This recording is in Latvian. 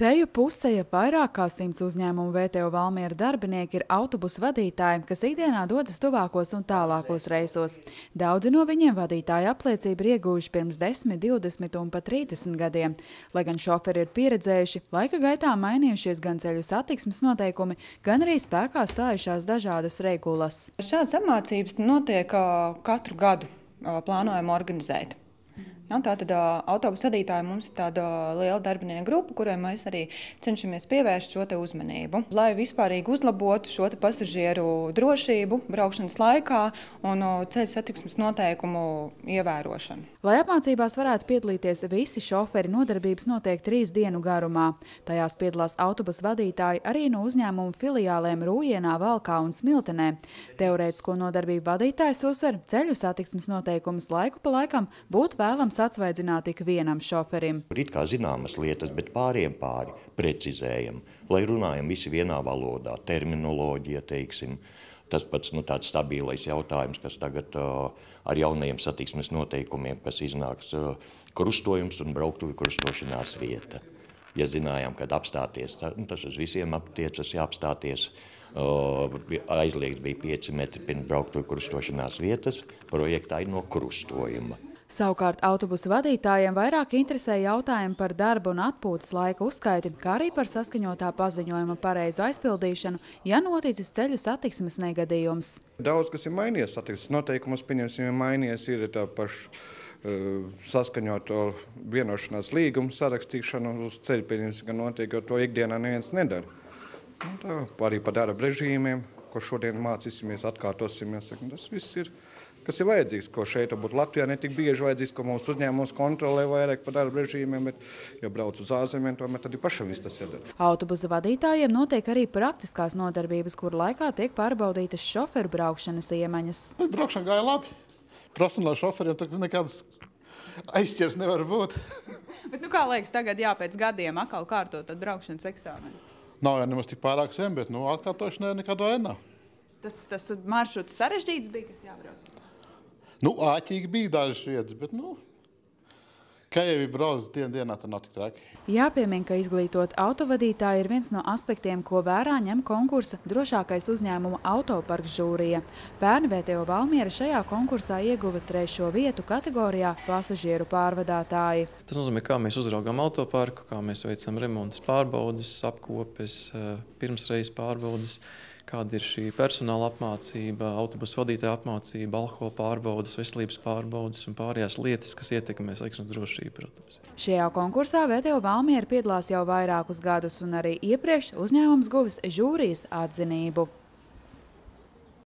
Teju pusēja vairāk kā 100 uzņēmumu VTO Valmiera darbinieki ir autobusu vadītāji, kas ikdienā dodas tuvākos un tālākos reisos. Daudzi no viņiem vadītāja apliecību ir ieguvuši pirms 10, 20 un pat 30 gadiem. Lai gan šoferi ir pieredzējuši, laika gaitā mainījušies gan ceļu satiksmes noteikumi, gan arī spēkā stājušās dažādas regulas. Šādas apmācības notiek katru gadu, plānojam organizēt. Ja, tātad autobusu vadītāji mums ir tāda liela darbinieku grupa, kurai mēs arī cenšamies pievērst šo uzmanību, lai vispārīgi uzlabotu šo pasažieru drošību braukšanas laikā un ceļu satiksmes noteikumu ievērošanu. Lai apmācībās varētu piedalīties visi šoferi, nodarbības notiek 3 dienu garumā. Tajās piedalās autobusu vadītāji arī no uzņēmumu filiālēm Rūjienā, Valkā un Smiltenē. Teorētisko nodarbību vadītājs uzsver, ceļu satiksmes noteikumus laiku pa laikam būtu vēlams atsvaidzināt ik vienam šoferim. It kā zināmas lietas, bet pāri precizējam, lai runājam visi vienā valodā, terminoloģija, teiksim. Tas pats tāds stabilais jautājums, kas tagad ar jaunajiem satiksmes noteikumiem, kas iznāks krustojums un brauktuvi krustošanās vieta. Ja zinājām, kad apstāties, tas uz visiem attiecas jāapstāties. Aizliegts bija 5 metri pirms brauktuvi krustošanās vietas, projektā ir no krustojuma. Savukārt autobusu vadītājiem vairāk interesē jautājumi par darba un atpūtas laika uzskaiti, kā arī par saskaņotā paziņojuma pareizu aizpildīšanu, ja noticis ceļu satiksmes negadījums. Daudz, kas ir mainījies satiksmes noteikumus, pieņemsim, mainījies ir tā paša saskaņoto vienošanās līgumu sarakstīšanu uz ceļu, pieņemsim, ka notiek, jo to ikdienā neviens nedara. Tā, arī par darba režīmiem, ko šodien mācīsimies, atkārtosimies, tas viss ir. Kas ir vajadzīgs, ko šeit būtu Latvijā netik bieži vajadzīgs, ko mūsu uzņēmums kontrolē vairāk par darba režīmiem, bet, ja brauc uz ārzemēm, tomēr tad ir pašam viss tas jādara. Autobusu vadītājiem notiek arī praktiskās nodarbības, kur laikā tiek pārbaudītas šoferu braukšanas iemaņas. Braukšana gāja labi. Profesionāli šoferiem tagad nekādas aizķers nevar būt. Bet kā liekas tagad pēc gadiem atkal kārtot tad braukšanas eksāmenu? Nav jau nemaz tik pārāk sen, bet atkārtošanai nekad vēl nav. Tas maršruts sarežģīts bija, kas jābrauc? Āķīgi bija dažas vietas, bet, kā jau ir brauc dienā, tad nav tik traki. Jāpiemina, ka izglītot autovadītāji ir viens no aspektiem, ko vērā ņem konkursa drošākais uzņēmuma autoparks žūrija. Pērn VTO Valmiera šajā konkursā ieguva 3. vietu kategorijā pasažieru pārvadātāji. Tas nozīmē, kā mēs uzraugām autoparku, kā mēs veicam remontas pārbaudes, apkopes, pirmsreizes pārbaudes, kāda ir šī personāla apmācība, autobusu vadītāja apmācība, alkohola pārbaudes, veselības pārbaudes un pārējās lietas, kas ietekmē satiksmes drošību, protams. Šajā konkursā VTO Valmiera piedalās jau vairākus gadus un arī iepriekš uzņēmums guvis žūrijas atzinību.